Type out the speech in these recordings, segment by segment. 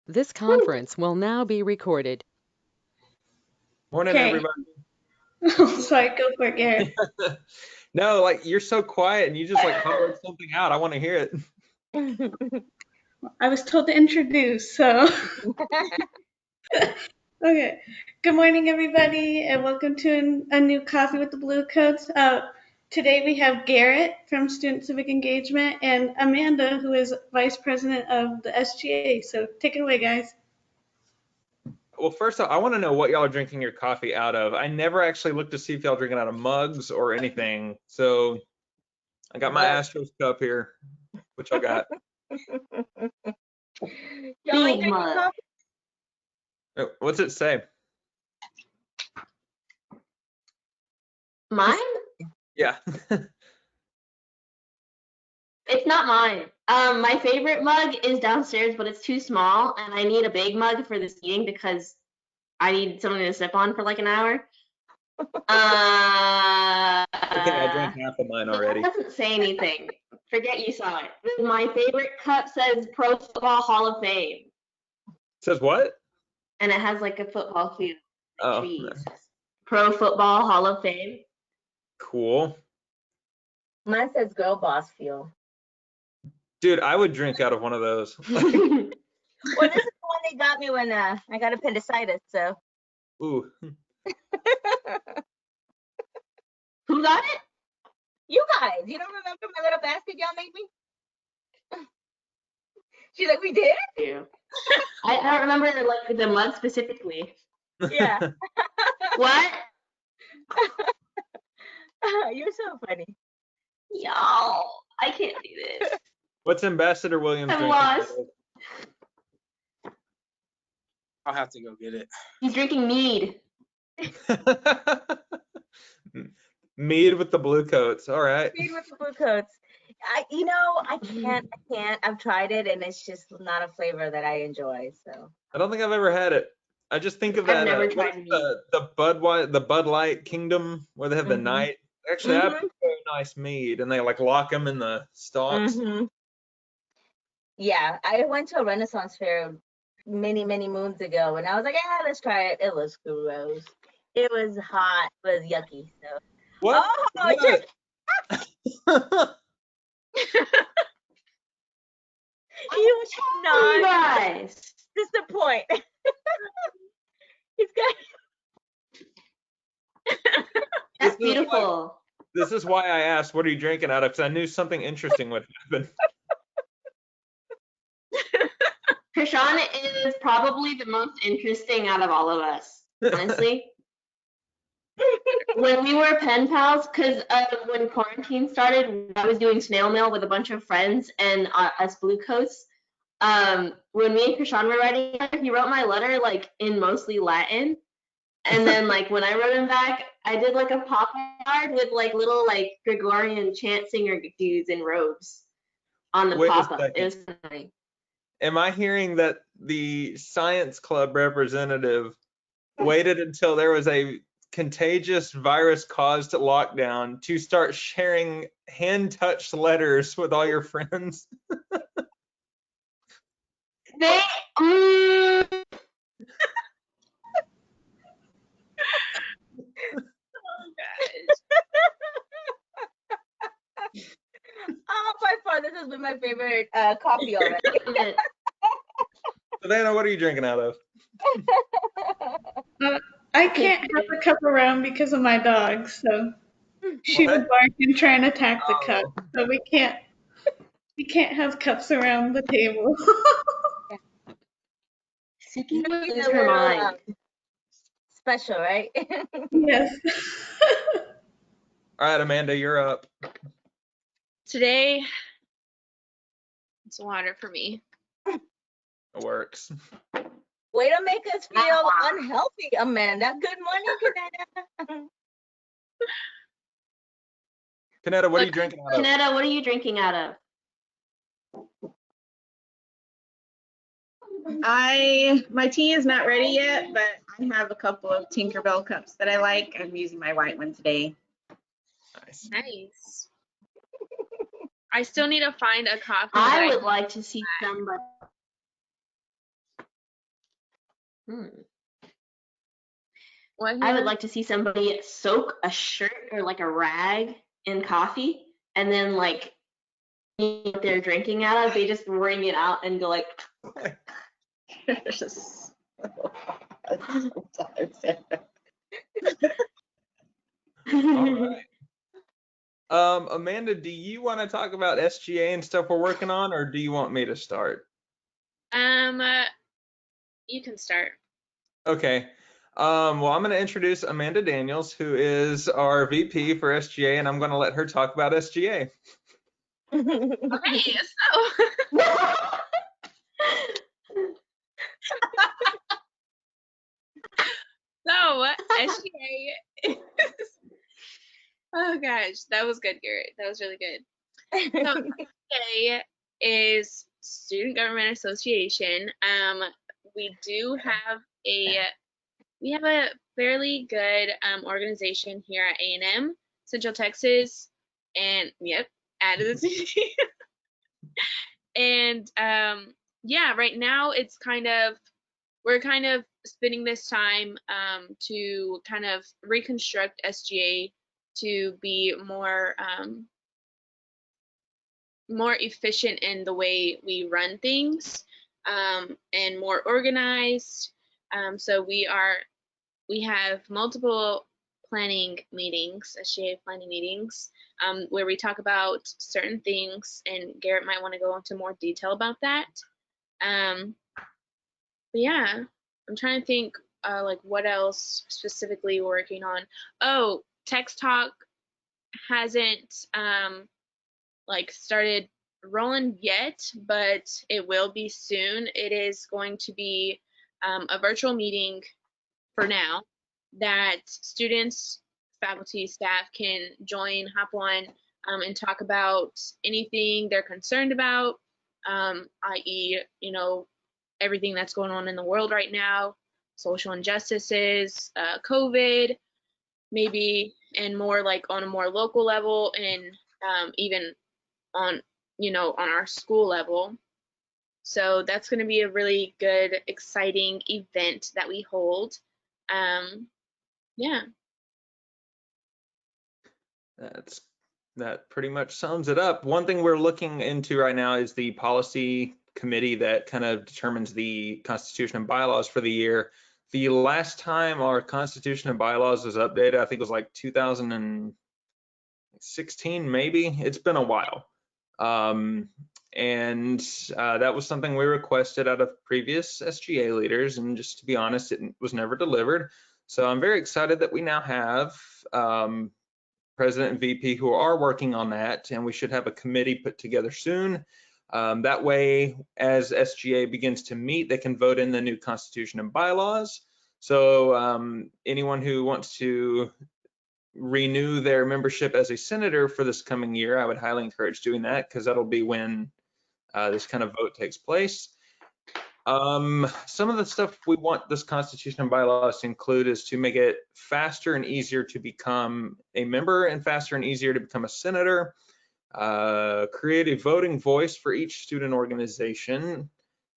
This conference will now be recorded. Morning, Okay. everybody. Sorry, go for it, Garrett. No, like you're so quiet and you just like humbled something out. I want to hear it. I was told to introduce, so. Okay. Good morning, everybody, and welcome to a new Coffee with the Blue Coats. Today we have Garrett from Student Civic Engagement and Amanda, who is Vice President of the SGA. So take it away, guys. Well, first off, I want to know what y'all are drinking your coffee out of. I never actually looked to see if y'all drinking out of mugs or anything. So I got my Astros cup here. What y'all got? Y'all ain't drinking coffee? What's it say? Mine? Yeah. It's not mine. My favorite mug is downstairs, but it's too small, and I need a big mug for this meeting because I need something to sip on for like an hour. Okay, I drank half of mine already. It doesn't say anything. Forget you saw it. My favorite cup says Pro Football Hall of Fame. Says what? And it has like a football field. Oh, trees. Pro Football Hall of Fame. Cool. Mine says Girl Boss Fuel. Dude, I would drink out of one of those. Well, this is the one they got me when I got appendicitis, so. Ooh. Who got it? You guys, you don't remember my little basket y'all made me? She's like, we did? Yeah. I don't remember like the mug specifically. Yeah. What? You're so funny. Y'all, I can't do this. What's Ambassador Williams I'm drinking? lost. I'll have to go get it. He's drinking mead. Mead with the blue coats. All right. Mead with the blue coats. I can't. I've tried it, and it's just not a flavor that I enjoy. So. I don't think I've ever had it. I just think of that. I've never tried mead. The Bud Light Kingdom where they have the night. Actually, I have a very nice mead, and they like lock them in the stalks. Yeah, I went to a Renaissance fair many moons ago, and I was like, yeah, let's try it. It was gross. It was hot. It was yucky. So. What? You should not. Guys. This is the point. He's got. That's beautiful. This is why I asked, what are you drinking out of? Because I knew something interesting would happen. Krishan is probably the most interesting out of all of us, honestly. When we were pen pals, because when quarantine started, I was doing snail mail with a bunch of friends and us blue coats. When me and Krishan were writing together, he wrote my letter like in mostly Latin. And then like when I wrote him back, I did like a pop card with like little like Gregorian chant singer dudes in robes on the pop-up. It was funny. Am I hearing that the science club representative waited until there was a contagious virus caused lockdown to start sharing hand-touched letters with all your friends? They Oh, by far, this has been my favorite coffee already. Savannah, what are you drinking out of? I can't have a cup around because of my dog, so she would bark and try and attack the cup. So we can't have cups around the table. Seeking is her mind. Special, right? Yes. All right, Amanda, you're up. Today, it's water for me. It works. Way to make us feel unhealthy, Amanda. Good morning, Kaneda. Kaneda, what are you drinking out of? Kaneda, what are you drinking out of? My tea is not ready yet, but I have a couple of Tinkerbell cups that I like. I'm using my white one today. Nice. I still need to find a coffee. I would like to see somebody. What I would here? like to see somebody soak a shirt or like a rag in coffee, and then like what they're drinking out of, they just wring it out and go like. All right. Amanda, do you want to talk about SGA and stuff we're working on, or do you want me to start? You can start. Okay. Well, I'm going to introduce Amanda Daniels, who is our VP for SGA, and I'm going to let her talk about SGA. Okay, so SGA is, oh gosh, that was good, Garrett. That was really good. So SGA is Student Government Association. We do have a fairly good organization here at A&M Central Texas, and yep, added the city. And yeah, right now it's we're kind of spending this time to kind of reconstruct SGA to be more more efficient in the way we run things, and more organized. So we have multiple planning meetings, SGA planning meetings, where we talk about certain things, and Garrett might want to go into more detail about that. But yeah, I'm trying to think like what else specifically we're working on. Oh, Text Talk hasn't like started rolling yet, but it will be soon. It is going to be a virtual meeting for now that students, faculty, staff can join, hop on, and talk about anything they're concerned about, i.e., everything that's going on in the world right now, social injustices, COVID, maybe, and more like on a more local level, and even on on our school level. So that's going to be a really good, exciting event that we hold. Yeah. That pretty much sums it up. One thing we're looking into right now is the policy committee that kind of determines the constitution and bylaws for the year. The last time our constitution and bylaws was updated, I think it was like 2016, maybe. It's been a while. And that was something we requested out of previous SGA leaders, and just to be honest, it was never delivered. So I'm very excited that we now have President and VP who are working on that, and we should have a committee put together soon. That way, as SGA begins to meet, they can vote in the new constitution and bylaws. So anyone who wants to renew their membership as a senator for this coming year, I would highly encourage doing that, because that'll be when this kind of vote takes place. Some of the stuff we want this constitution and bylaws to include is to make it faster and easier to become a member, and faster and easier to become a senator. Create a voting voice for each student organization.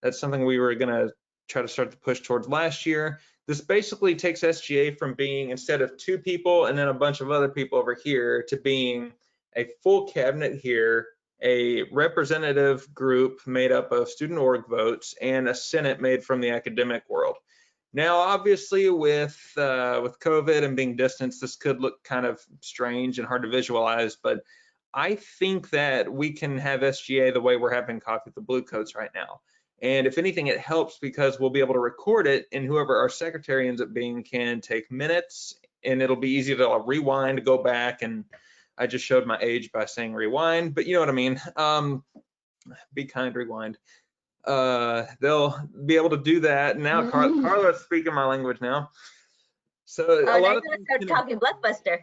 That's something we were going to try to start to push towards last year. This basically takes SGA from being, instead of 2 people and then a bunch of other people over here, to being a full cabinet here, a representative group made up of student org votes, and a Senate made from the academic world. Now, obviously, with COVID and being distanced, this could look kind of strange and hard to visualize, but I think that we can have SGA the way we're having coffee with the Bluecoats right now. And if anything, it helps because we'll be able to record it, and whoever our secretary ends up being can take minutes, and it'll be easy to rewind, go back, and I just showed my age by saying rewind, but you know what I mean. Be kind, rewind. They'll be able to do that. Now Carla's speaking my language now. So a lot of things start talking Blockbuster.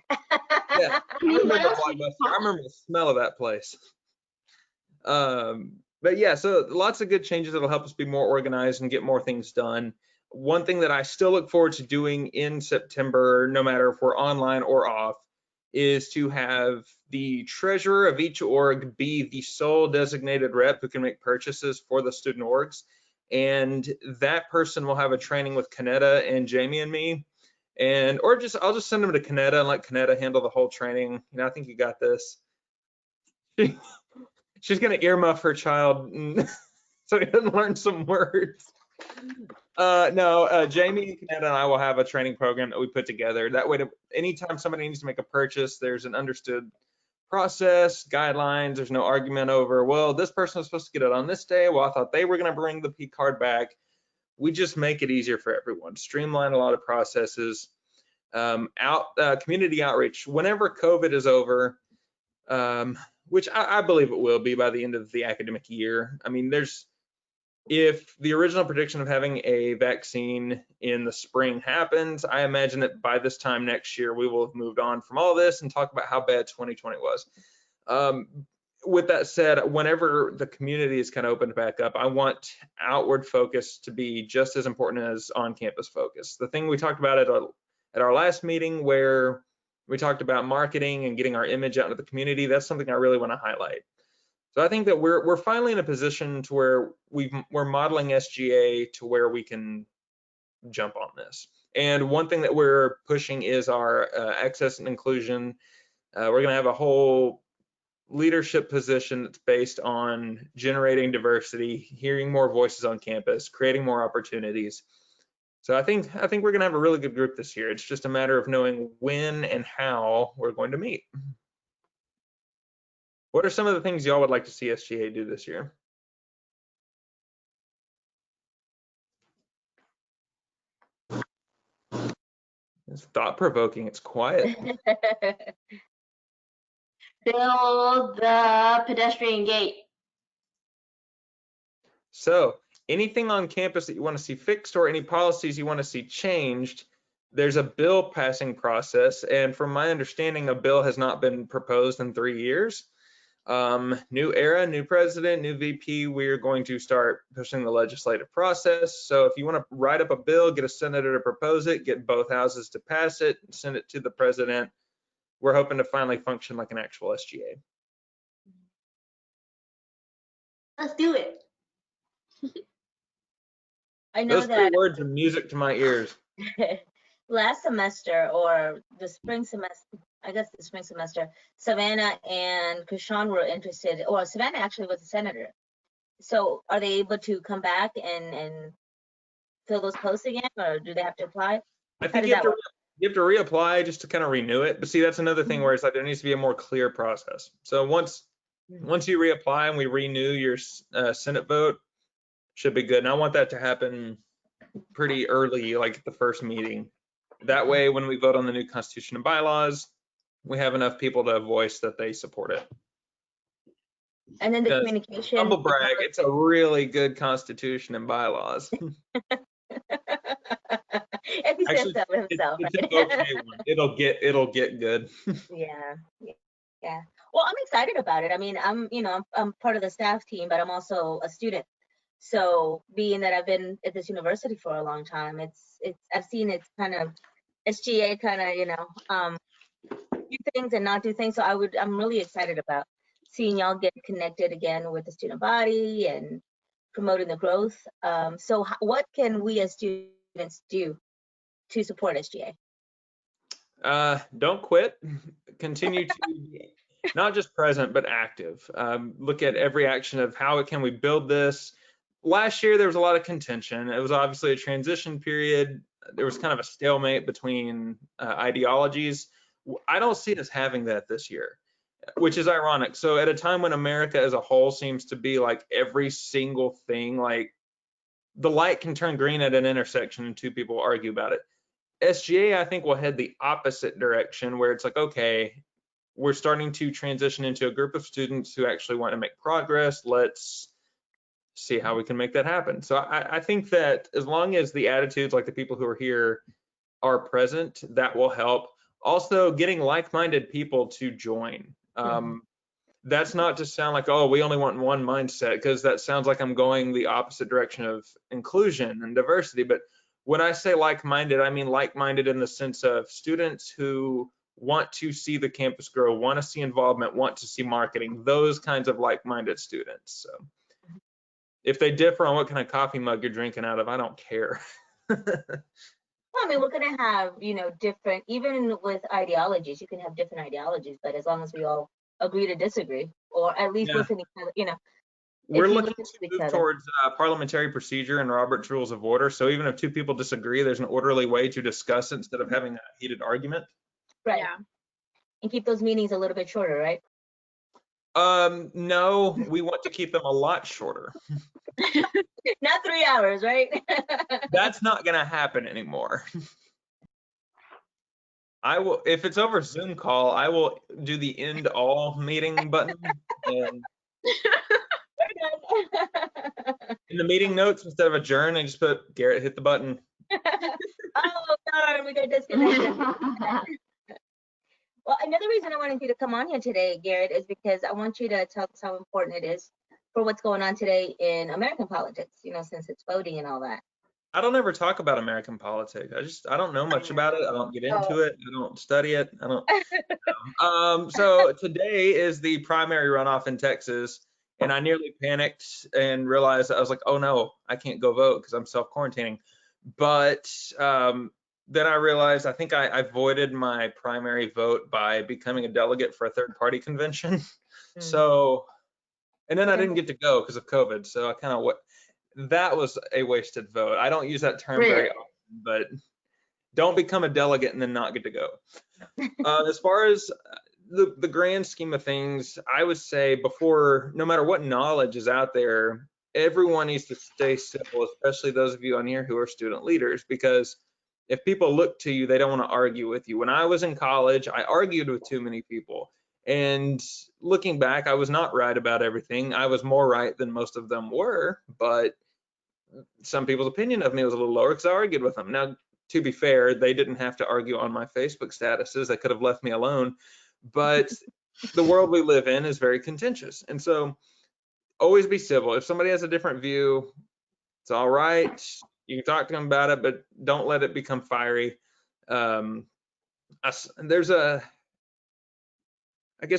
Yeah, I remember Blockbuster. I remember the smell of that place. But yeah, so lots of good changes that'll help us be more organized and get more things done. One thing that I still look forward to doing in September, no matter if we're online or off, is to have the treasurer of each org be the sole designated rep who can make purchases for the student orgs. and that person will have a training with Kanetta and Jamie and me, or I'll just send them to Kanetta and let Kanetta handle the whole training. I think you got this. She's gonna earmuff her child so he doesn't learn some words. No, Jamie and Kanetta and I will have a training program that we put together. That way, anytime somebody needs to make a purchase, there's an understood process, guidelines. There's no argument over, well, this person was supposed to get it on this day. Well, I thought they were going to bring the P card back. We just make it easier for everyone, streamline a lot of processes. Community outreach. Whenever COVID is over, which I believe it will be by the end of the academic year. I mean, if the original prediction of having a vaccine in the spring happens, I imagine that by this time next year, we will have moved on from all this and talk about how bad 2020 was. With that said, whenever the community is kind of opened back up, I want outward focus to be just as important as on-campus focus. The thing we talked about at our last meeting, where we talked about marketing and getting our image out into the community, that's something I really want to highlight. So I think that we're finally in a position to where we're modeling SGA to where we can jump on this. And one thing that we're pushing is our access and inclusion. We're going to have a whole leadership position that's based on generating diversity, hearing more voices on campus, creating more opportunities. So I think we're going to have a really good group this year. It's just a matter of knowing when and how we're going to meet. What are some of the things y'all would like to see SGA do this year? It's thought-provoking. It's quiet. Build the pedestrian gate. So anything on campus that you want to see fixed or any policies you want to see changed, there's a bill passing process. And from my understanding, a bill has not been proposed in 3 years. New era, new president, new VP, we're going to start pushing the legislative process. So if you want to write up a bill, get a senator to propose it, get both houses to pass it, send it to the president, we're hoping to finally function like an actual SGA. Let's do it. I know Those three words are music to my ears. last semester or the spring semester, I guess the spring semester, Savannah and Krishan were interested, or Savannah actually was a senator. So are they able to come back and fill those posts again, or do they have to apply? I think you have to reapply just to kind of renew it. But see, that's another thing where it's like there needs to be a more clear process. So once you reapply and we renew your Senate vote, should be good. And I want that to happen pretty early, like at the first meeting. That way, when we vote on the new constitution and bylaws, we have enough people to voice that they support it. And then the communication. Humble brag, it's a really good constitution and bylaws. If he says so himself. It's an okay one. It'll get good. Yeah. Well, I'm excited about it. I mean, I'm part of the staff team, but I'm also a student. So being that I've been at this university for a long time, I've seen it's kind of SGA kind of, do things and not do things. So I'm really excited about seeing y'all get connected again with the student body and promoting the growth. So what can we as students do to support SGA? Don't quit. Continue to be not just present, but active. Look at every action of how can we build this. Last year, there was a lot of contention. It was obviously a transition period. There was kind of a stalemate between ideologies. I don't see us having that this year, which is ironic. So at a time when America as a whole seems to be like every single thing, like the light can turn green at an intersection and two people argue about it. SGA, I think, will head the opposite direction where it's like, okay, we're starting to transition into a group of students who actually want to make progress. Let's see how we can make that happen. So I think that as long as the attitudes, like the people who are here, are present, that will help. Also, getting like-minded people to join. That's not to sound like, oh, we only want one mindset, because that sounds like I'm going the opposite direction of inclusion and diversity. But when I say like-minded, I mean like-minded in the sense of students who want to see the campus grow, want to see involvement, want to see marketing, those kinds of like-minded students. So if they differ on what kind of coffee mug you're drinking out of, I don't care. Well, I mean, we're gonna have, different, even with ideologies, you can have different ideologies, but as long as we all agree to disagree, or at least Yeah. listen to each other, We're if you looking listen to to each move other. towards parliamentary procedure and Robert's Rules of Order. So even if two people disagree, there's an orderly way to discuss it instead of having a heated argument. Right. Yeah. And keep those meetings a little bit shorter, right? No, we want to keep them a lot shorter. Not 3 hours, right? That's not going to happen anymore. I will, if it's over Zoom call, I will do the end all meeting button, and in the meeting notes, instead of adjourn, I just put Garrett hit the button. Oh, darn, we got disconnected. Well, another reason I wanted you to come on here today, Garrett, is because I want you to tell us how important it is for what's going on today in American politics, since it's voting and all that. I don't ever talk about American politics. I don't know much about it. I don't get into it. I don't study it. I don't. So today is the primary runoff in Texas, and I nearly panicked and realized I was like, oh no, I can't go vote because I'm self-quarantining. But then I realized I think I voided my primary vote by becoming a delegate for a third-party convention. So, and then I didn't get to go because of COVID. So I kind of that was a wasted vote. I don't use that term very often, but don't become a delegate and then not get to go. As far as the grand scheme of things, I would say no matter what knowledge is out there, everyone needs to stay civil, especially those of you on here who are student leaders, because if people look to you, they don't want to argue with you. When I was in college, I argued with too many people. And looking back, I was not right about everything. I was more right than most of them were, but some people's opinion of me was a little lower because I argued with them. Now, to be fair, they didn't have to argue on my Facebook statuses. They could have left me alone. But the world we live in is very contentious. And so always be civil. If somebody has a different view, it's all right. You can talk to them about it, but don't let it become fiery. I guess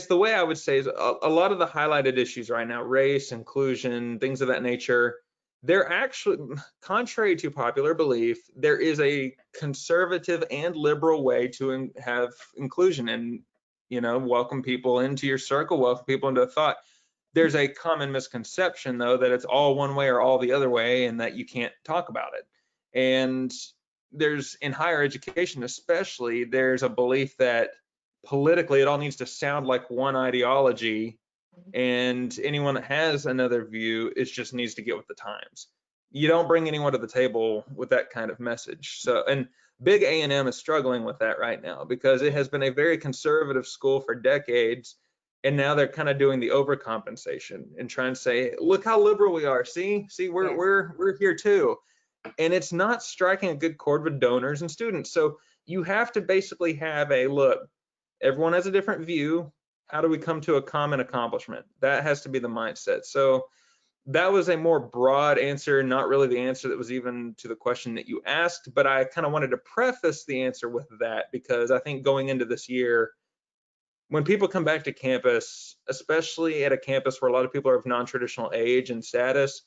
the way I would say is a lot of the highlighted issues right now, race, inclusion, things of that nature, they're actually, contrary to popular belief, there is a conservative and liberal way to have inclusion and, welcome people into your circle, welcome people into a thought. There's a common misconception, though, that it's all one way or all the other way and that you can't talk about it. And in higher education especially, there's a belief that politically it all needs to sound like one ideology, and anyone that has another view, it just needs to get with the times. You don't bring anyone to the table with that kind of message. So, and big A&M is struggling with that right now because it has been a very conservative school for decades, and now they're kind of doing the overcompensation and trying to say, look how liberal we are. See, we're here too. And it's not striking a good chord with donors and students. So you have to basically have look, everyone has a different view. How do we come to a common accomplishment? That has to be the mindset. So that was a more broad answer, not really the answer that was even to the question that you asked, but I kind of wanted to preface the answer with that because I think going into this year, when people come back to campus, especially at a campus where a lot of people are of non-traditional age and status,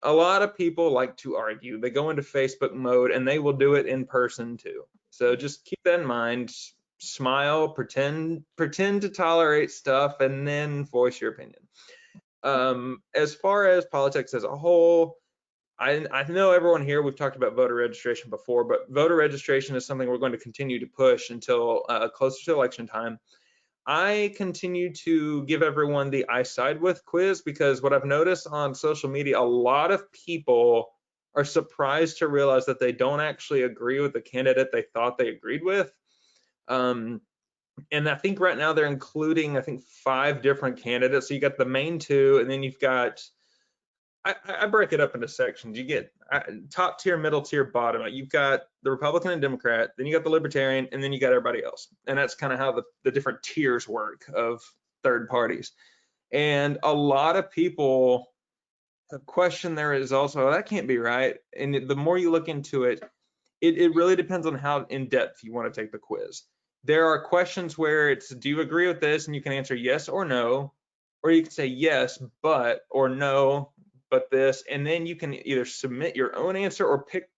a lot of people like to argue. They go into Facebook mode and they will do it in person too. So just keep that in mind. Smile, pretend to tolerate stuff, and then voice your opinion. As far as politics as a whole, I know everyone here, we've talked about voter registration before, but voter registration is something we're going to continue to push until closer to election time. I continue to give everyone the I side with quiz because what I've noticed on social media, a lot of people are surprised to realize that they don't actually agree with the candidate they thought they agreed with. And I think right now they're including, 5 different candidates. So you got the main 2, and then you've got, I break it up into sections. You get top tier, middle tier, bottom. You've got the Republican and Democrat, then you got the Libertarian, and then you got everybody else. And that's kind of how the different tiers work of third parties. And a lot of people question their results. Oh, that can't be right. And the more you look into it, it really depends on how in depth you want to take the quiz. There are questions where it's, do you agree with this? And you can answer yes or no, or you can say yes, but, or no, but this, and then you can either submit your own answer or pick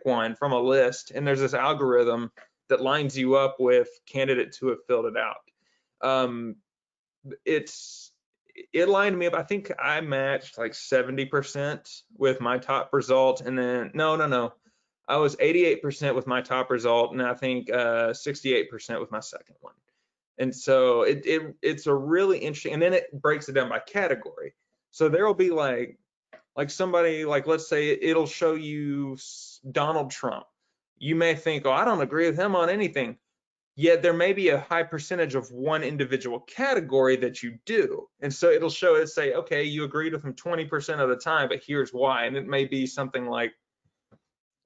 one from a list, and there's this algorithm that lines you up with candidates who have filled it out. It lined me up. I think I matched like 70% with my top result, and then no, I was 88% with my top result, and I think 68% with my second one. And so it's a really interesting, and then it breaks it down by category. So there will be like somebody, like, let's say it'll show you Donald Trump. You may think, oh, I don't agree with him on anything. Yet there may be a high percentage of one individual category that you do. And so it'll say, okay, you agreed with him 20% of the time, but here's why. And it may be something like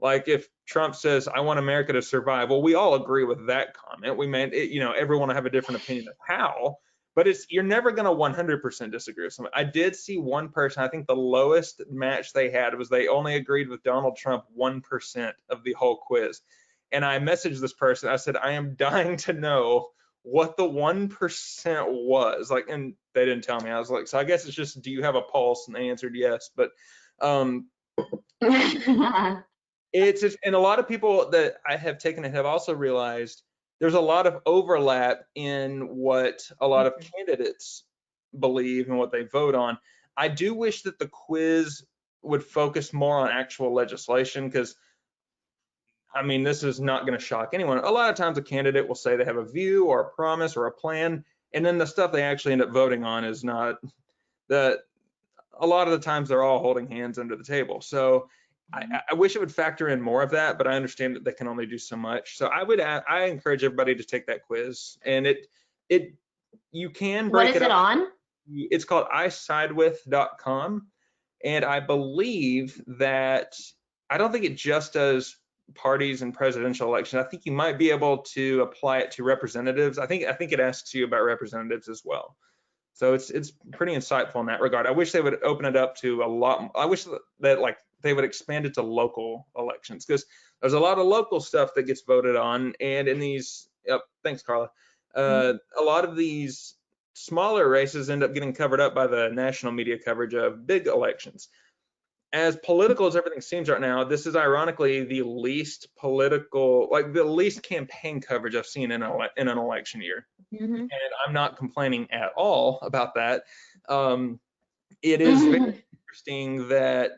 if Trump says, I want America to survive. Well, we all agree with that comment. We meant, everyone will have a different opinion of how, but you're never going to 100% disagree with someone. I did see one person, I think the lowest match they had was they only agreed with Donald Trump 1% of the whole quiz. And I messaged this person. I said, I am dying to know what the 1% was. And they didn't tell me. I was like, so I guess it's just, do you have a pulse? And they answered yes. But it's just, and a lot of people that I have taken it have also realized there's a lot of overlap in what a lot of candidates believe and what they vote on. I do wish that the quiz would focus more on actual legislation, because this is not going to shock anyone. A lot of times a candidate will say they have a view or a promise or a plan, and then the stuff they actually end up voting on is not that. A lot of the times they're all holding hands under the table. So I wish it would factor in more of that, but I understand that they can only do so much. So I encourage everybody to take that quiz, and you can break it up. What is it on? It's called isidewith.com, and I believe that, I don't think it just does parties and presidential elections. I think you might be able to apply it to representatives. I think it asks you about representatives as well. So it's pretty insightful in that regard. I wish they would open it up to a lot. I wish that they would expand it to local elections, because there's a lot of local stuff that gets voted on. And in these, thanks, Carla. A lot of these smaller races end up getting covered up by the national media coverage of big elections. As political as everything seems right now, this is ironically the least political, the least campaign coverage I've seen in an election year. And I'm not complaining at all about that. It is very interesting that,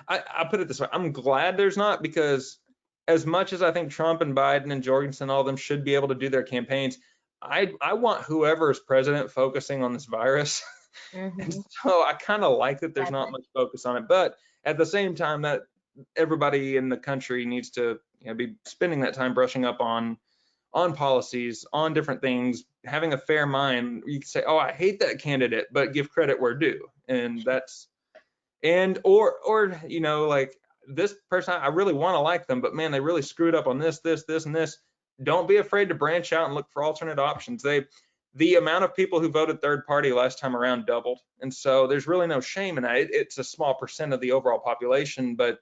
I put it this way, I'm glad there's not, because as much as I think Trump and Biden and Jorgensen, all of them should be able to do their campaigns, I want whoever is president focusing on this virus. And so I kind of like that there's not much focus on it, but at the same time, that everybody in the country needs to be spending that time brushing up on policies, on different things, having a fair mind. You can say, oh, I hate that candidate, but give credit where due. And that's, or this person, I really want to like them, but man, they really screwed up on this, and this. Don't be afraid to branch out and look for alternate options. The amount of people who voted third party last time around doubled. And so there's really no shame in that. It's a small percent of the overall population, but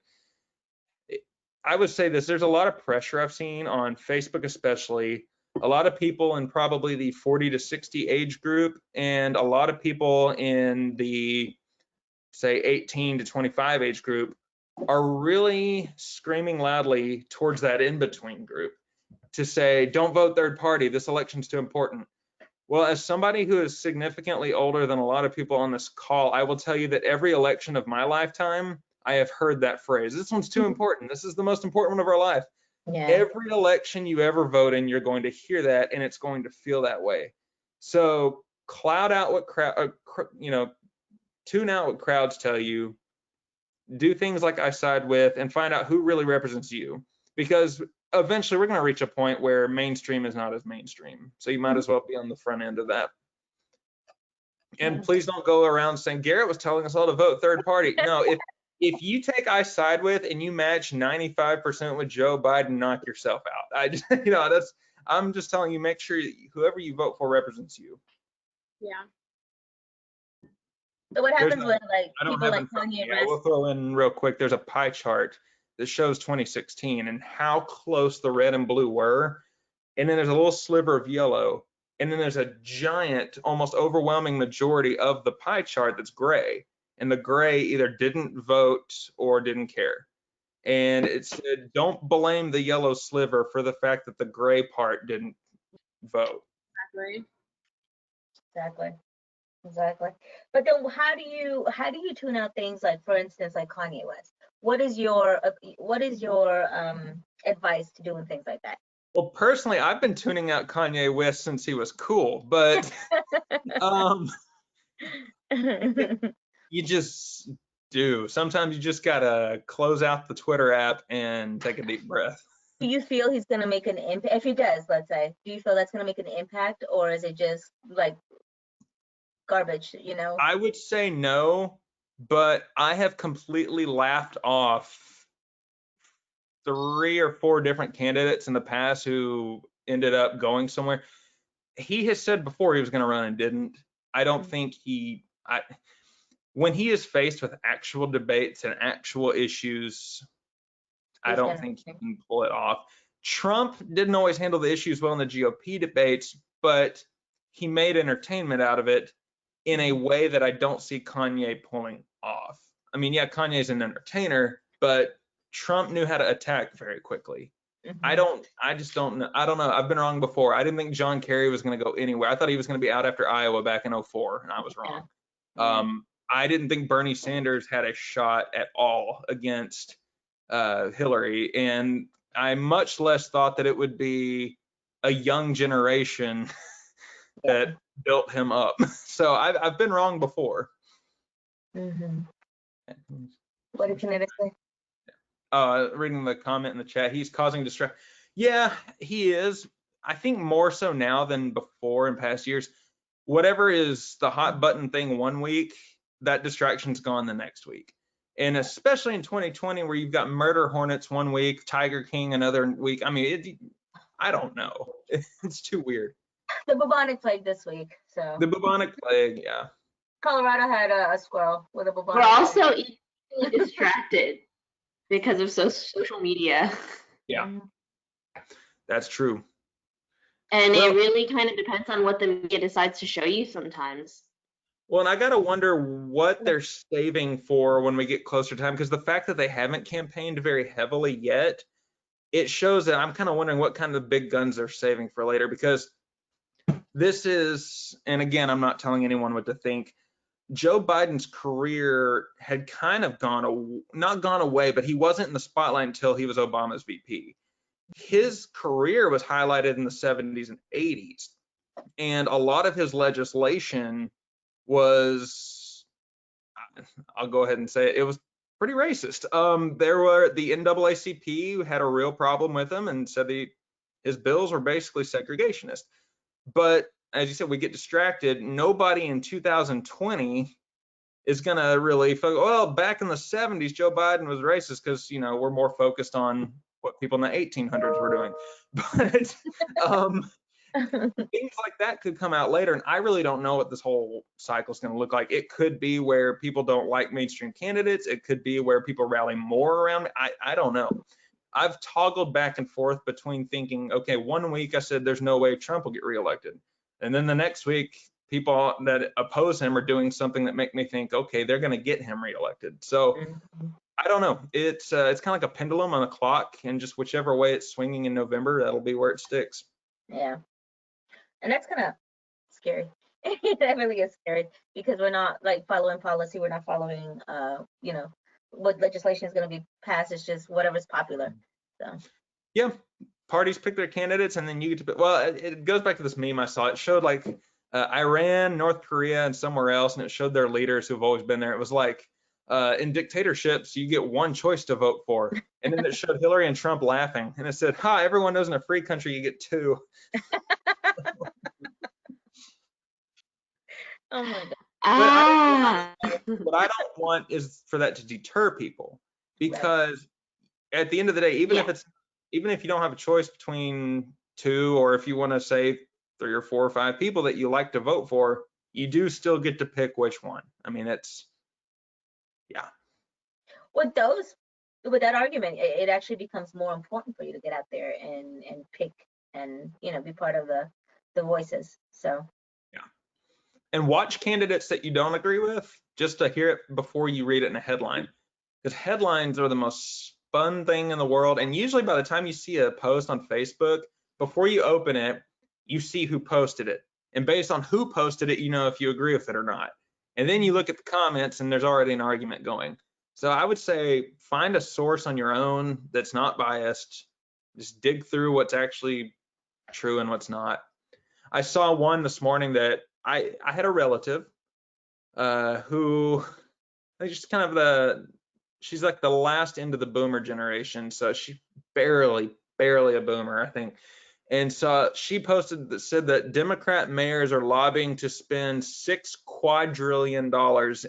I would say this, there's a lot of pressure I've seen on Facebook, especially a lot of people in probably the 40 to 60 age group, and a lot of people in the, say, 18 to 25 age group are really screaming loudly towards that in-between group to say, don't vote third party, this election's too important. Well, as somebody who is significantly older than a lot of people on this call, I will tell you that every election of my lifetime, I have heard that phrase. This one's too important. This is the most important one of our life. Yeah. Every election you ever vote in, you're going to hear that, and it's going to feel that way. So cloud out what tune out what crowds tell you. Do things like I side with, and find out who really represents you, because eventually we're going to reach a point where mainstream is not as mainstream. So you might as well be on the front end of that. And please don't go around saying Garrett was telling us all to vote third party. No, if you take I side with and you match 95% with Joe Biden, knock yourself out. I'm just telling you, make sure whoever you vote for represents you. Yeah. So what happens when people like Kanye Kanye West? We'll throw in real quick. There's a pie chart that shows 2016 and how close the red and blue were. And then there's a little sliver of yellow. And then there's a giant, almost overwhelming majority of the pie chart that's gray. and the gray either didn't vote or didn't care. And it said, don't blame the yellow sliver for the fact that the gray part didn't vote. Exactly. But then how do you tune out things like, for instance, like Kanye West? What is your advice to doing things like that? Well, personally, I've been tuning out Kanye West since he was cool, but you just do. Sometimes you just gotta close out the Twitter app and take a deep breath. Do you feel he's gonna make an impact? If he does, let's say, do you feel that's gonna make an impact, or is it just like garbage, you know? I would say no, but I have completely laughed off 3 or 4 different candidates in the past who ended up going somewhere. He has said before he was going to run and didn't. I don't think when he is faced with actual debates and actual issues, I don't think he can pull it off. Trump didn't always handle the issues well in the GOP debates, but he made entertainment out of it in a way that I don't see Kanye pulling off. I mean, yeah, Kanye's an entertainer, but Trump knew how to attack very quickly. I just don't know. I don't know. I've been wrong before. I didn't think John Kerry was going to go anywhere. I thought he was going to be out after Iowa back in 2004, and I was wrong. I didn't think Bernie Sanders had a shot at all against Hillary, and I much less thought that it would be a young generation that built him up. So I've been wrong before. What did Kinetic say? Reading the comment in the chat, he's causing distraction. Yeah, he is. I think more so now than before in past years. Whatever is the hot button thing one week, that distraction's gone the next week. And especially in 2020, where you've got murder hornets one week, Tiger King another week. I mean, I don't know. It's too weird. The bubonic plague this week. So the bubonic plague, yeah. Colorado had a squirrel with a bubonic. We're also equally distracted because of social media. Yeah, that's true. And it really kind of depends on what the media decides to show you sometimes. Well, and I got to wonder what they're saving for when we get closer to time, because the fact that they haven't campaigned very heavily yet, it shows that I'm kind of wondering what kind of big guns they're saving for later, because this is, and again, I'm not telling anyone what to think, Joe Biden's career had kind of not gone away, but he wasn't in the spotlight until he was Obama's VP. His career was highlighted in the 70s and 80s, and a lot of his legislation was, I'll go ahead and say it was pretty racist. There were the NAACP had a real problem with him and said his bills were basically segregationist. But as you said, we get distracted. Nobody in 2020 is going to really focus, well, back in the 70s, Joe Biden was racist because, you know, we're more focused on what people in the 1800s were doing. But things like that could come out later. And I really don't know what this whole cycle is going to look like. It could be where people don't like mainstream candidates. It could be where people rally more around. I don't know. I've toggled back and forth between thinking, okay, one week I said there's no way Trump will get reelected. And then the next week, people that oppose him are doing something that make me think, okay, they're going to get him reelected. So I don't know. It's kind of like a pendulum on a clock, and just whichever way it's swinging in November, that'll be where it sticks. Yeah. And that's kind of scary. That really is scary, because we're not like following policy. We're not following, you know, what legislation is going to be passed. It's just whatever's popular. So. Yeah. Parties pick their candidates, and then you get to, well, it goes back to this meme I saw. It showed like Iran, North Korea, and somewhere else, and it showed their leaders who've always been there. It was like in dictatorships, you get one choice to vote for. And then it showed Hillary and Trump laughing, and it said, ha, everyone knows in a free country you get two. Oh my God. What I don't want is for that to deter people, because at the end of the day, even if you don't have a choice between two, or if you want to say 3 or 4 or 5 people that you like to vote for, you do still get to pick which one. I mean, it's, yeah. With that argument, it actually becomes more important for you to get out there and pick and, you know, be part of the voices. So. Yeah. And watch candidates that you don't agree with just to hear it before you read it in a headline. Because headlines are the most fun thing in the world. And usually by the time you see a post on Facebook, before you open it, you see who posted it. And based on who posted it, you know if you agree with it or not. And then you look at the comments and there's already an argument going. So I would say find a source on your own that's not biased. Just dig through what's actually true and what's not. I saw one this morning that I had a relative who just kind of she's like the last into the boomer generation. So she barely a boomer, I think. And so she posted that said that Democrat mayors are lobbying to spend $6 quadrillion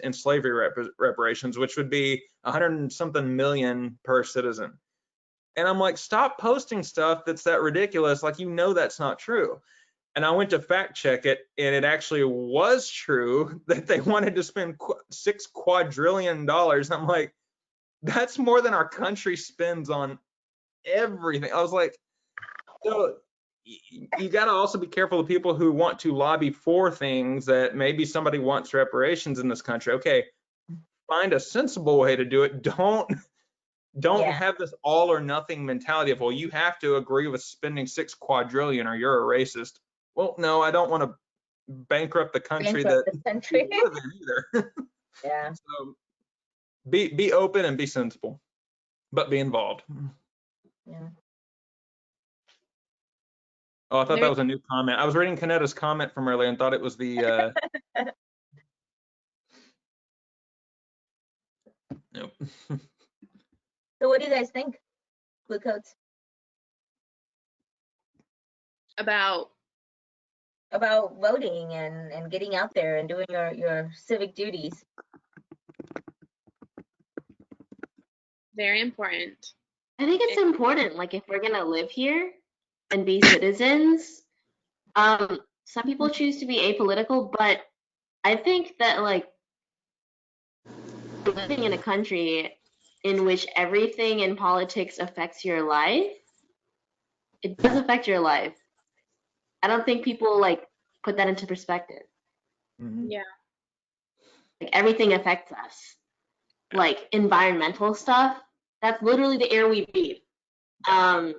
in slavery reparations, which would be 100 and something million per citizen. And I'm like, stop posting stuff that's that ridiculous. Like, you know, that's not true. And I went to fact check it, and it actually was true that they wanted to spend $6 quadrillion. I'm like, that's more than our country spends on everything. I was like, so you got to also be careful of people who want to lobby for things that maybe somebody wants reparations in this country. Okay, find a sensible way to do it. Don't have this all or nothing mentality of, well, you have to agree with spending $6 quadrillion or you're a racist. Well, no, I don't want to bankrupt the country that we live in either. Yeah. So be open and be sensible, but be involved. Yeah. Oh, I thought that was a new comment. I was reading Kanetta's comment from earlier and thought it was the nope. So what do you guys think, Blue Coats? About voting and getting out there and doing your civic duties? very important. I think it's important, like, if we're gonna live here and be citizens, some people choose to be apolitical, but I think that, like, living in a country in which everything in politics affects your life, it does affect your life. I don't think people, like, put that into perspective. Mhm. Yeah. Like, everything affects us. Like, environmental stuff, that's literally the air we breathe. And,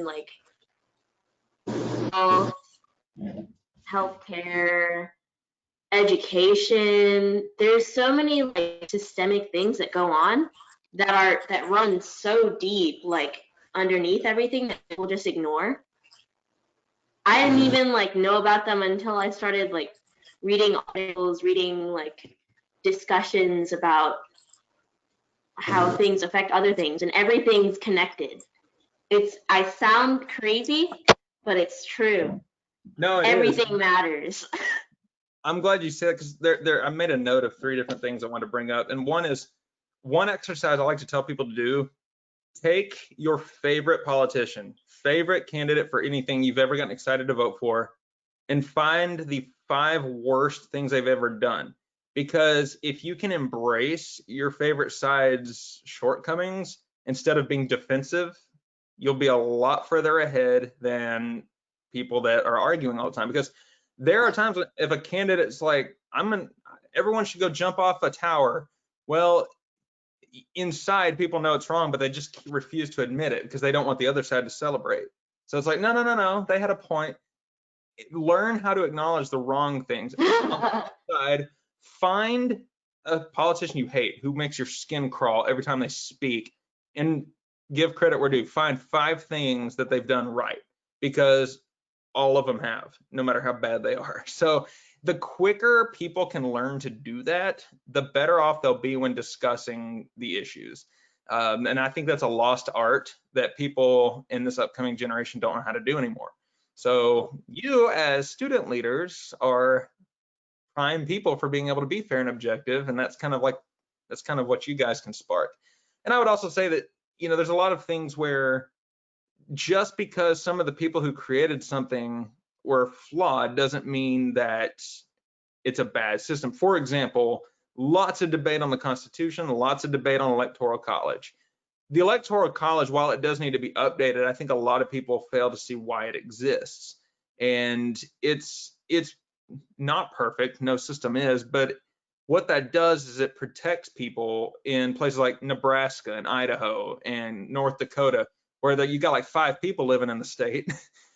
like, healthcare, education, there's so many, like, systemic things that go on that run so deep, like, underneath everything that people just ignore. I didn't even, like, know about them until I started, like, reading articles, reading, like, discussions about how things affect other things, and everything's connected. I sound crazy, but it's true. No, Everything matters. I'm glad you said, because I made a note of 3 different things I want to bring up. And one exercise I like to tell people to do: take your favorite politician, favorite candidate for anything you've ever gotten excited to vote for, and find the 5 worst things they've ever done. Because if you can embrace your favorite side's shortcomings instead of being defensive, you'll be a lot further ahead than people that are arguing all the time. Because there are times when if a candidate's like, everyone should go jump off a tower. Well, inside people know it's wrong, but they just refuse to admit it because they don't want the other side to celebrate. So it's like, no, they had a point. Learn how to acknowledge the wrong things. On the other side, find a politician you hate who makes your skin crawl every time they speak, and give credit where due. Find 5 things that they've done right, because all of them have, no matter how bad they are. So the quicker people can learn to do that, the better off they'll be when discussing the issues. And I think that's a lost art that people in this upcoming generation don't know how to do anymore. So you as student leaders are prime people for being able to be fair and objective, and that's kind of what you guys can spark. And I would also say that, there's a lot of things where just because some of the people who created something were flawed doesn't mean that it's a bad system. For example, lots of debate on the Constitution, lots of debate on Electoral College. The Electoral College, while it does need to be updated, I think a lot of people fail to see why it exists. And it's it's not perfect, no system is, but what that does is it protects people in places like Nebraska and Idaho and North Dakota, where you got like 5 people living in the state,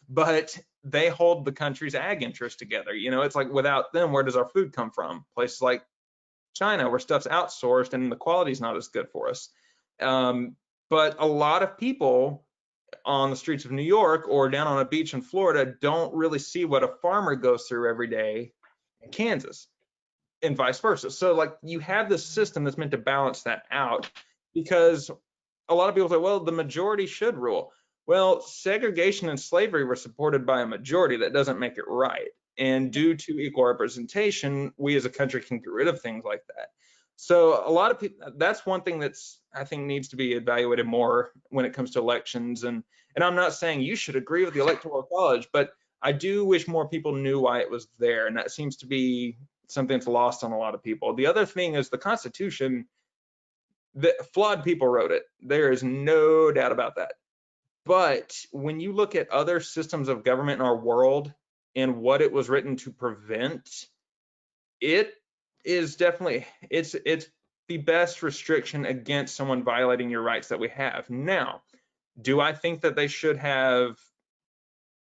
but they hold the country's ag interest together. You know, it's like without them, where does our food come from? Places like China, where stuff's outsourced and the quality's not as good for us. But a lot of people on the streets of New York or down on a beach in Florida don't really see what a farmer goes through every day in Kansas, and vice versa. So like you have this system that's meant to balance that out, because a lot of people say, well, the majority should rule. Well, segregation and slavery were supported by a majority. That doesn't make it right. And due to equal representation, we as a country can get rid of things like that. So a lot of people, that's one thing that's, I think, needs to be evaluated more when it comes to elections. And I'm not saying you should agree with the Electoral College, but I do wish more people knew why it was there. And that seems to be something that's lost on a lot of people. The other thing is the Constitution, the flawed people wrote it. There is no doubt about that. But when you look at other systems of government in our world and what it was written to prevent, it is definitely, it's the best restriction against someone violating your rights that we have. Now, do I think that they should have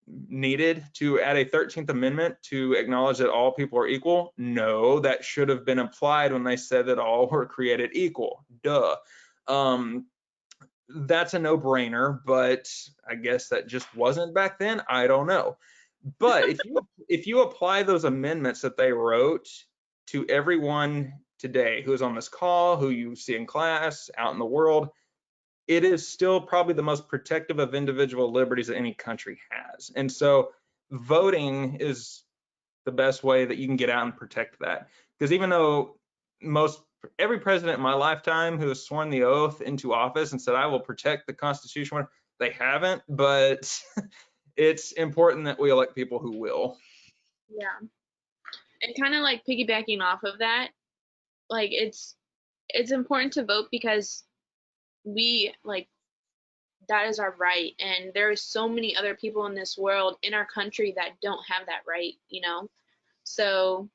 needed to add a 13th Amendment to acknowledge that all people are equal? No, that should have been applied when they said that all were created equal. Duh. That's a no-brainer, but I guess that just wasn't back then. I don't know. But if you apply those amendments that they wrote to everyone today who is on this call, who you see in class, out in the world, it is still probably the most protective of individual liberties that any country has. And so voting is the best way that you can get out and protect that. Because even though every president in my lifetime who has sworn the oath into office and said, I will protect the Constitution, they haven't, but it's important that we elect people who will. Yeah. And kind of like piggybacking off of that, like it's important to vote because we like that is our right, and there are so many other people in this world, in our country, that don't have that right, you know. So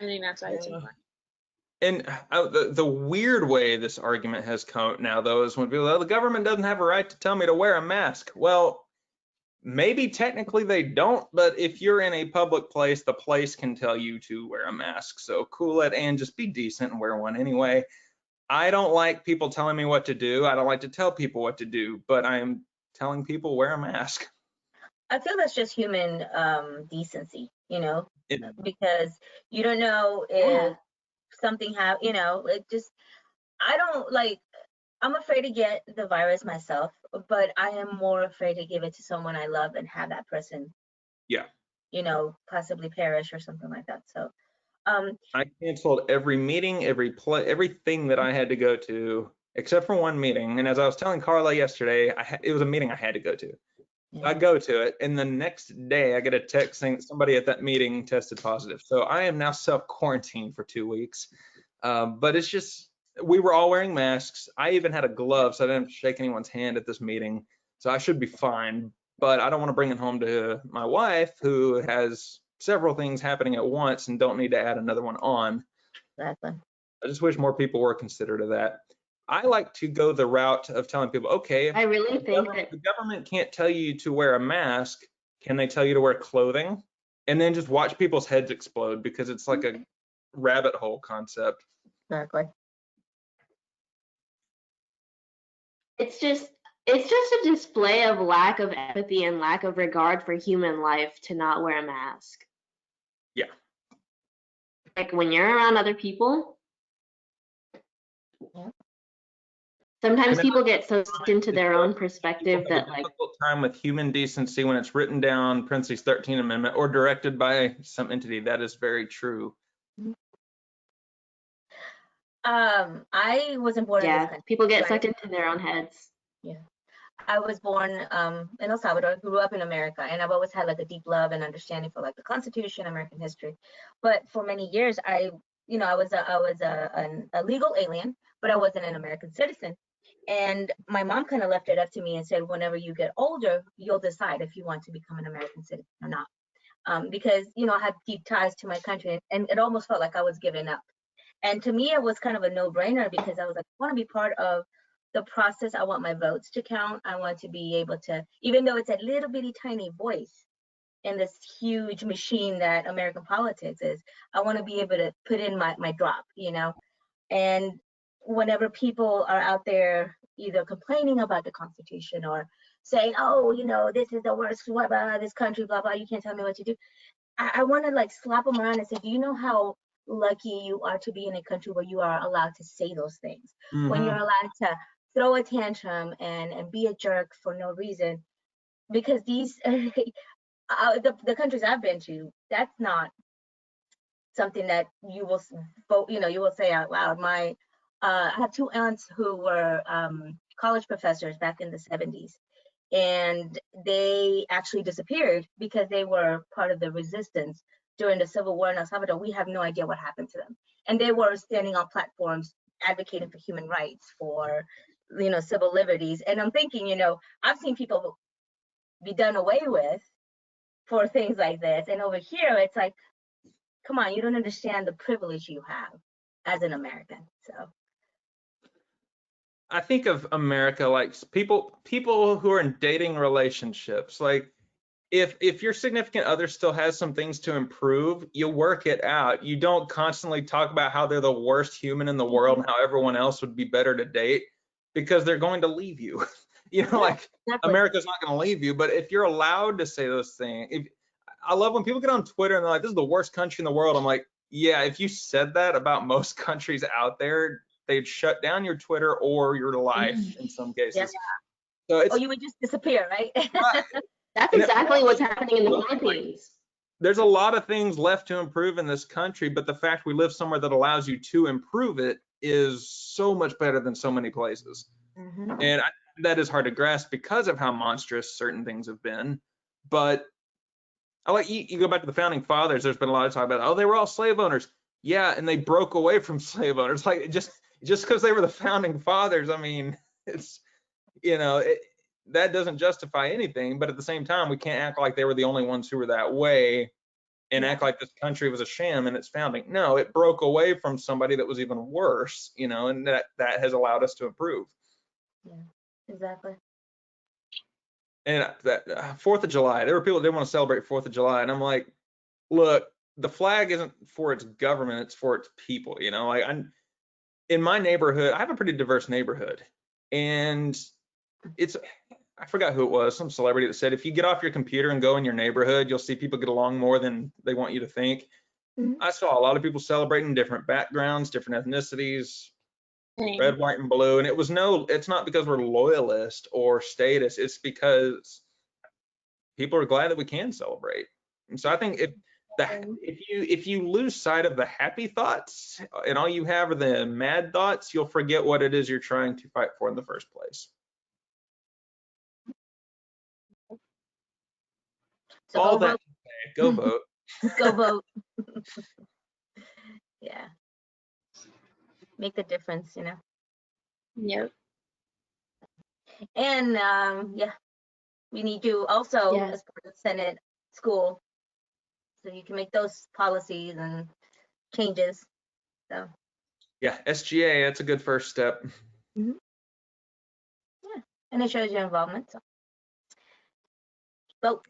I think that's why it's important. And the weird way this argument has come now, though, is when people, well, the government doesn't have a right to tell me to wear a mask. Well, maybe technically they don't, but if you're in a public place, the place can tell you to wear a mask. So cool it and just be decent and wear one anyway. I don't like people telling me what to do. I don't like to tell people what to do, but I am telling people wear a mask. I feel that's just human decency, you know, because you don't know if something you know, it just, I don't like, I'm afraid to get the virus myself, but I am more afraid to give it to someone I love and have that person, yeah, you know, possibly perish or something like that. So I canceled every meeting, everything that I had to go to, except for one meeting. And as I was telling Carla yesterday, it was a meeting I had to go to. Yeah. I go to it, and the next day I get a text saying that somebody at that meeting tested positive. So I am now self-quarantined for 2 weeks. But it's just, we were all wearing masks. I even had a glove, so I didn't shake anyone's hand at this meeting. So I should be fine. But I don't want to bring it home to my wife, who has several things happening at once and don't need to add another one on. Exactly. I just wish more people were considerate of that. I like to go the route of telling people, okay, I really think that the government can't tell you to wear a mask. Can they tell you to wear clothing? And then just watch people's heads explode, because it's like a rabbit hole concept. Exactly. it's just a display of lack of empathy and lack of regard for human life to not wear a mask. Yeah. Like when you're around other people, sometimes people get so sucked into their own perspective that like difficult time with human decency when it's written down, Princey's 13th Amendment, or directed by some entity. That is very true. I wasn't born in this country. People get sucked into their own heads. Yeah. I was born in El Salvador, grew up in America, and I've always had like a deep love and understanding for like the Constitution, American history. But for many years, I was a legal alien, but I wasn't an American citizen. And my mom kind of left it up to me and said, whenever you get older, you'll decide if you want to become an American citizen or not. because, you know, I had deep ties to my country, and it almost felt like I was giving up. And to me, it was kind of a no-brainer because I was like, I want to be part of the process. I want my votes to count. I want to be able to, even though it's a little bitty tiny voice in this huge machine that American politics is, I want to be able to put in my drop, you know. And whenever people are out there either complaining about the Constitution or saying, oh, you know, this is the worst, blah, blah, this country, blah, blah, you can't tell me what to do. I want to like slap them around and say, do you know how lucky you are to be in a country where you are allowed to say those things, when you're allowed to throw a tantrum and be a jerk for no reason? Because these, the countries I've been to, that's not something that you will vote, you know, you will say out loud. I have two aunts who were college professors back in the 70s, and they actually disappeared because they were part of the resistance during the Civil War in El Salvador. We have no idea what happened to them. And they were standing on platforms advocating for human rights, for, you know, civil liberties. And I'm thinking, you know, I've seen people be done away with for things like this. And over here, it's like, come on, you don't understand the privilege you have as an American. So I think of America like people who are in dating relationships. Like if your significant other still has some things to improve, you work it out. You don't constantly talk about how they're the worst human in the world and how everyone else would be better to date, because they're going to leave you. You know, like exactly. America's not going to leave you, but if you're allowed to say those things, I love when people get on Twitter and they're like, this is the worst country in the world. I'm like, yeah, if you said that about most countries out there, they'd shut down your Twitter or your life in some cases. Yeah. So it's, Oh, you would just disappear, right? right. That's And exactly what's happening in the Philippines. There's a lot of things left to improve in this country, but the fact we live somewhere that allows you to improve it is so much better than so many places. And that is hard to grasp because of how monstrous certain things have been. But I like you go back to the founding fathers. There's been a lot of talk about, oh, they were all slave owners. Yeah, and they broke away from slave owners. Like just because they were the founding fathers, I mean, it's, you know, that doesn't justify anything. But at the same time, we can't act like they were the only ones who were that way and act like this country was a sham in its founding. No, it broke away from somebody that was even worse, you know, and that has allowed us to improve. Yeah, exactly. And that 4th of July, there were people that didn't want to celebrate 4th of July. And I'm like, look, the flag isn't for its government, it's for its people, you know. Like in my neighborhood, I have a pretty diverse neighborhood. And I forgot who it was, some celebrity that said, if you get off your computer and go in your neighborhood, you'll see people get along more than they want you to think. I saw a lot of people celebrating different backgrounds, different ethnicities, red, white, and blue. And it's not because we're loyalist or statist. It's because people are glad that we can celebrate. And so I think if you lose sight of the happy thoughts and all you have are the mad thoughts, you'll forget what it is you're trying to fight for in the first place. So All go that vote. to say, go vote. Go vote. Yeah. Make a difference, you know. Yep. And yeah, we need you also as part of the Senate school, so you can make those policies and changes. So Yeah, SGA, that's a good first step. yeah, and it shows your involvement. So vote.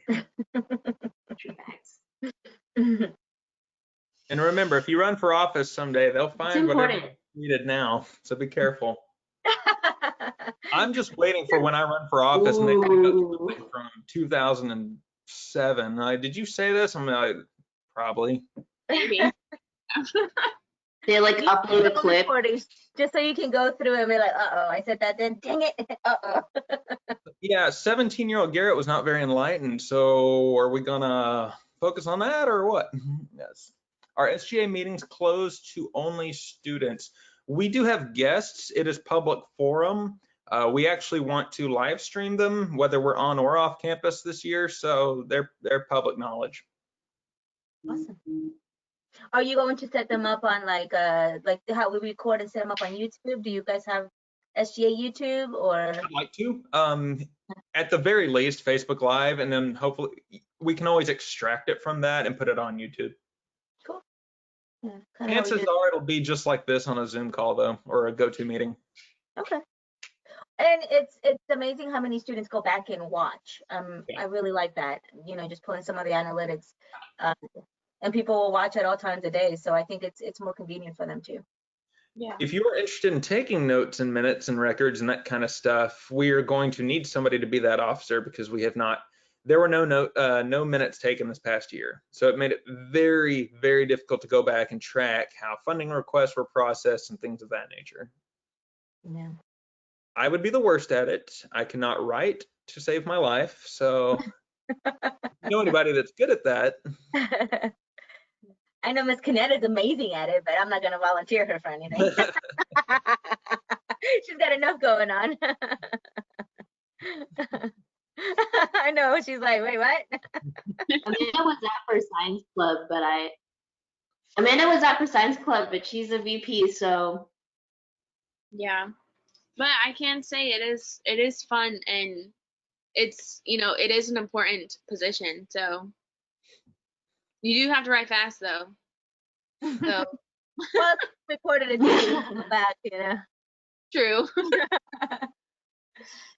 And remember, if you run for office someday, they'll find whatever you needed now. So be careful. I'm just waiting for when I run for office and they dig up something from 2007. Did you say this? I'm like, probably. Maybe. They like upload a clip. Just so you can go through and be like, uh-oh, I said that then, dang it. Uh-oh. Yeah, 17-year-old Garrett was not very enlightened. So are we gonna focus on that or what? Yes. Our SGA meetings closed to only students. We do have guests. It is public forum. We actually want to live stream them, whether we're on or off campus this year. So they're public knowledge. Awesome. Are you going to set them up on like how we record and set them up on YouTube? Do you guys have SGA YouTube or? I'd like to. At the very least, Facebook Live, and then hopefully we can always extract it from that and put it on YouTube. Cool. Yeah, kinda how we Chances did- are it'll be just like this on a Zoom call though, or a GoTo meeting. Okay. And it's amazing how many students go back and watch. Yeah. I really like that. You know, just pulling some of the analytics, and people will watch at all times of day. So I think it's more convenient for them too. Yeah. If you are interested in taking notes and minutes and records and that kind of stuff, we are going to need somebody to be that officer because we have not. There were no minutes taken this past year, so it made it very, very difficult to go back and track how funding requests were processed and things of that nature. Yeah. I would be the worst at it. I cannot write to save my life, so if you know anybody that's good at that. I know Miss Canetta's amazing at it, but I'm not gonna volunteer her for anything. She's got enough going on. I know. She's like, wait, what? Amanda was at for science club, but she's a VP, so Yeah. But I can say it is fun, and it's, it is an important position. So you do have to write fast though. So Well, recorded it to back, true.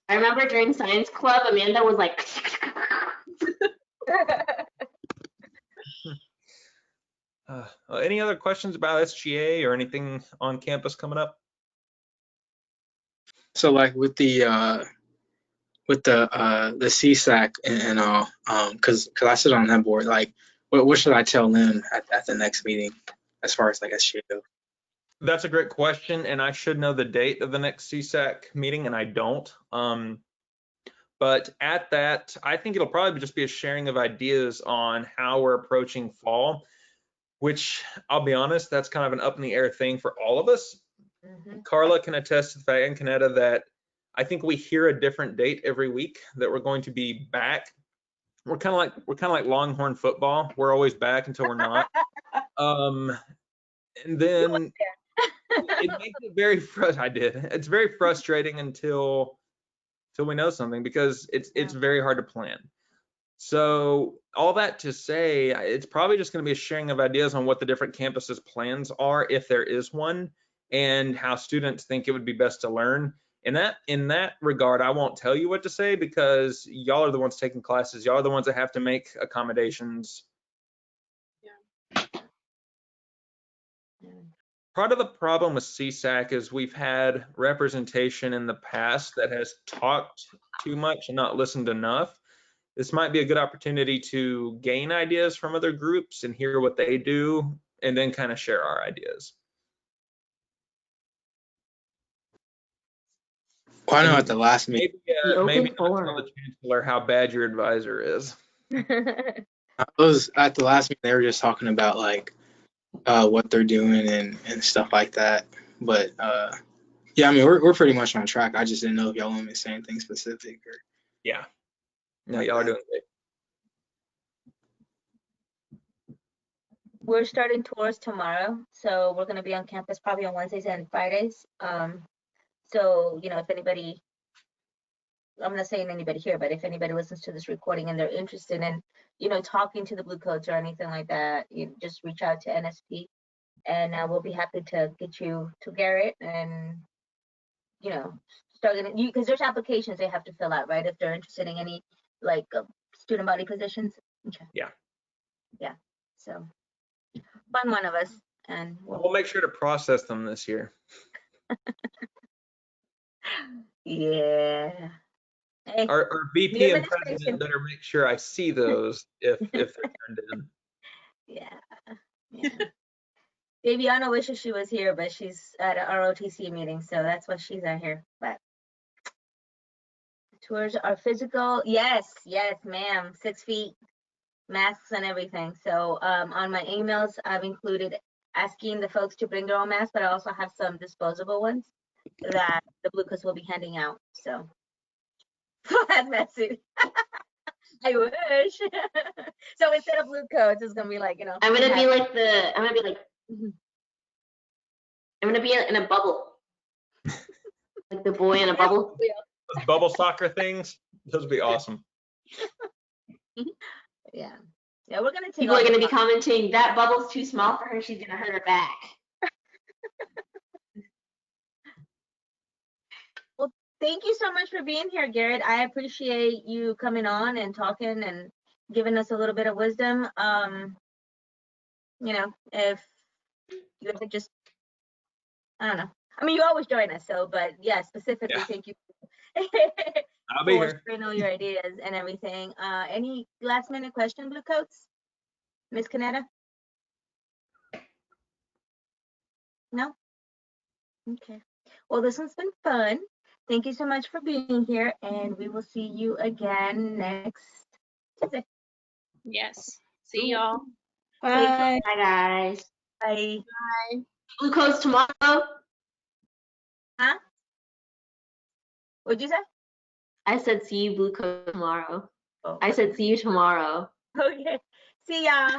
I remember during science club, Amanda was like, Any other questions about SGA or anything on campus coming up? So like with the SESAC and all, because I sit on that board, like what should I tell them at the next meeting as far as like SGA goes? That's a great question, and I should know the date of the next CSAC meeting, and I don't. But at that, I think it'll probably just be a sharing of ideas on how we're approaching fall, which I'll be honest, that's kind of an up in the air thing for all of us. Carla can attest to the fact, and Canetta, that I think we hear a different date every week that we're going to be back. We're kind of like Longhorn football. We're always back until we're not. And then it makes it very It's very frustrating until we know something, because it's very hard to plan. So all that to say, it's probably just going to be a sharing of ideas on what the different campuses' plans are, if there is one, and how students think it would be best to learn. In that regard, I won't tell you what to say, because y'all are the ones taking classes. Y'all are the ones that have to make accommodations. Part of the problem with CSAC is we've had representation in the past that has talked too much and not listened enough. This might be a good opportunity to gain ideas from other groups and hear what they do, and then kind of share our ideas. Well, I know at the last meeting, Maybe not tell the chancellor how bad your advisor is. at the last meeting, they were just talking about like what they're doing and stuff like that. But yeah, I mean, we're pretty much on track. I just didn't know if y'all want me to say anything specific or. Yeah. No, y'all are doing great. We're starting tours tomorrow, so we're going to be on campus probably on Wednesdays and Fridays. So, if anybody, I'm not saying anybody here, but if anybody listens to this recording and they're interested in, talking to the Blue Coats or anything like that, you just reach out to NSP, and we'll be happy to get you to Garrett and, start getting, because there's applications they have to fill out, right? If they're interested in any like student body positions. Okay. Yeah. Yeah. So find one of us, and we'll make sure to process them this year. Yeah. Hey, our VP and president better make sure I see those if they're turned in. Yeah. Babiana wishes she was here, but she's at an ROTC meeting, so that's why she's out here. But tours are physical. Yes, ma'am. 6 feet, masks and everything. So on my emails, I've included asking the folks to bring their own masks, but I also have some disposable ones that the Blue Coats will be handing out. So hazmat suit. I wish. So instead of Blue Coats, it's gonna be like, I'm gonna be in a bubble. Like the boy in a bubble. Those bubble soccer things, those would be awesome. Yeah. Yeah, we're gonna take People all are the going to be comments. commenting, that bubble's too small for her. She's going to hurt her back. Well, thank you so much for being here, Garrett. I appreciate you coming on and talking and giving us a little bit of wisdom. You know, if you could just, I don't know. I mean, you always join us, so, but yeah, specifically, Yeah. thank you I'll be for here. sharing all your ideas and everything. Any last minute question, Blue Coats? Miss Canetta? No? Okay. Well, this one's been fun. Thank you so much for being here, and we will see you again next Tuesday. Yes. See y'all. Bye. Bye, guys. Bye. Bye. Blue coats tomorrow. Huh? What'd you say? I said see you blue coats tomorrow. Oh, I said see you tomorrow. okay. See ya.